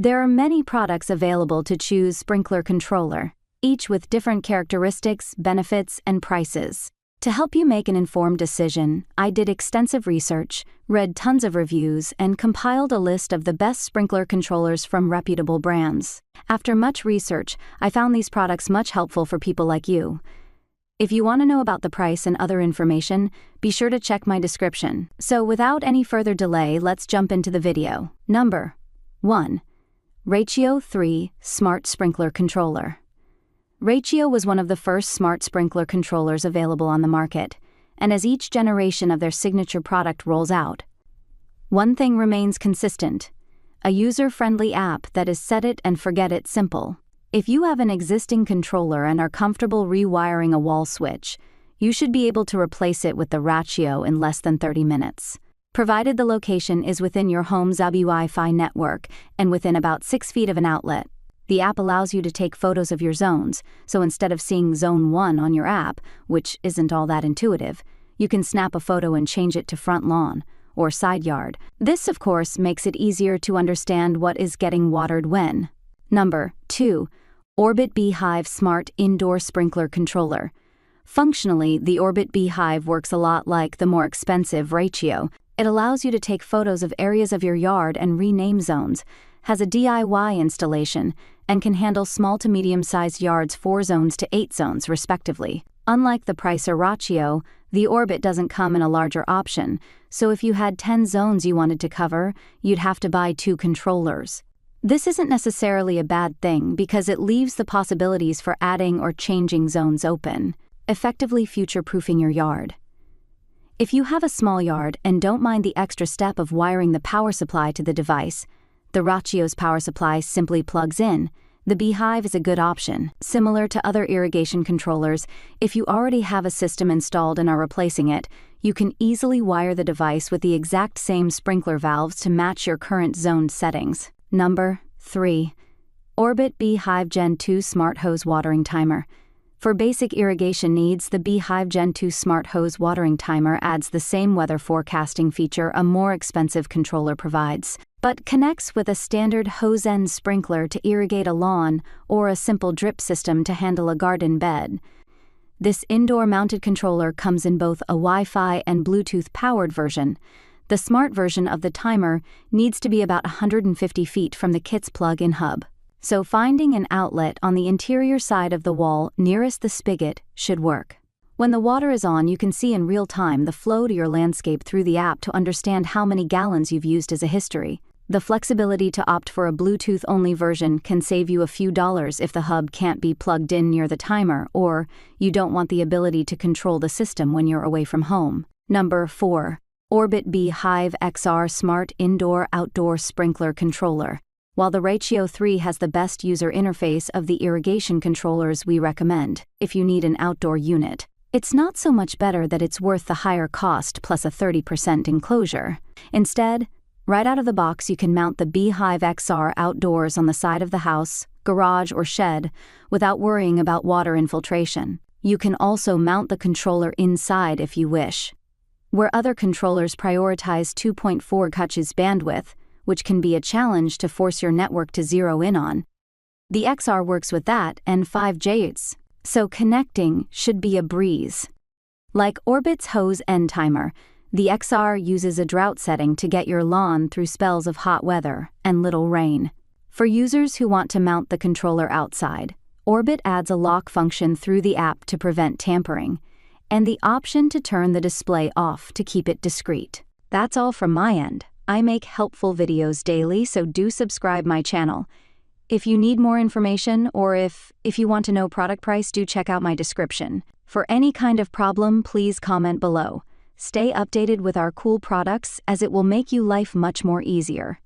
There are many products available to choose sprinkler controller, each with different characteristics, benefits, and prices. To help you make an informed decision, I did extensive research, read tons of reviews, and compiled a list of the best sprinkler controllers from reputable brands. After much research, I found these products much helpful for people like you. If you want to know about the price and other information, be sure to check my description. So without any further delay, let's jump into the video. Number 1. Rachio 3 Smart Sprinkler Controller. Rachio was one of the first smart sprinkler controllers available on the market, and as each generation of their signature product rolls out, one thing remains consistent: a user-friendly app that is set it and forget it simple. If you have an existing controller and are comfortable rewiring a wall switch, you should be able to replace it with the Rachio in less than 30 minutes. Provided the location is within your home's B-Hyve network and within about 6 feet of an outlet. The app allows you to take photos of your zones, so instead of seeing Zone 1 on your app, which isn't all that intuitive, you can snap a photo and change it to front lawn or side yard. This, of course, makes it easier to understand what is getting watered when. Number 2. Orbit B-Hyve Smart Indoor Sprinkler Controller. Functionally, the Orbit B-Hyve works a lot like the more expensive Rachio. It allows you to take photos of areas of your yard and rename zones, has a DIY installation, and can handle small to medium-sized yards 4 zones to 8 zones, respectively. Unlike the Pricer Rachio, the Orbit doesn't come in a larger option, so if you had 10 zones you wanted to cover, you'd have to buy 2 controllers. This isn't necessarily a bad thing because it leaves the possibilities for adding or changing zones open, effectively future-proofing your yard. If you have a small yard and don't mind the extra step of wiring the power supply to the device, the Rachio's power supply simply plugs in. The B-Hyve is a good option. Similar to other irrigation controllers, if you already have a system installed and are replacing it, you can easily wire the device with the exact same sprinkler valves to match your current zone settings. Number 3. Orbit B-Hyve Gen 2 Smart Hose Watering Timer. For basic irrigation needs, the B-Hyve Gen 2 Smart Hose Watering Timer adds the same weather forecasting feature a more expensive controller provides, but connects with a standard hose end sprinkler to irrigate a lawn or a simple drip system to handle a garden bed. This indoor-mounted controller comes in both a Wi-Fi and Bluetooth-powered version. The smart version of the timer needs to be about 150 feet from the kit's plug-in hub, so finding an outlet on the interior side of the wall nearest the spigot should work. When the water is on, you can see in real time the flow to your landscape through the app to understand how many gallons you've used as a history. The flexibility to opt for a Bluetooth-only version can save you a few dollars if the hub can't be plugged in near the timer or you don't want the ability to control the system when you're away from home. Number 4. Orbit B-Hyve XR Smart Indoor-Outdoor Sprinkler Controller. While the Rachio 3 has the best user interface of the irrigation controllers we recommend, if you need an outdoor unit, it's not so much better that it's worth the higher cost plus a 30% enclosure. Instead, right out of the box you can mount the B-Hyve XR outdoors on the side of the house, garage, or shed without worrying about water infiltration. You can also mount the controller inside if you wish. Where other controllers prioritize 2.4 GHz bandwidth, which can be a challenge to force your network to zero in on, the XR works with that and 5 GHz, so connecting should be a breeze. Like Orbit's hose end timer, the XR uses a drought setting to get your lawn through spells of hot weather and little rain. For users who want to mount the controller outside, Orbit adds a lock function through the app to prevent tampering, and the option to turn the display off to keep it discreet. That's all from my end. I make helpful videos daily, so do subscribe my channel. If you need more information or if you want to know product price, do check out my description. For any kind of problem, please comment below. Stay updated with our cool products as it will make you life much more easier.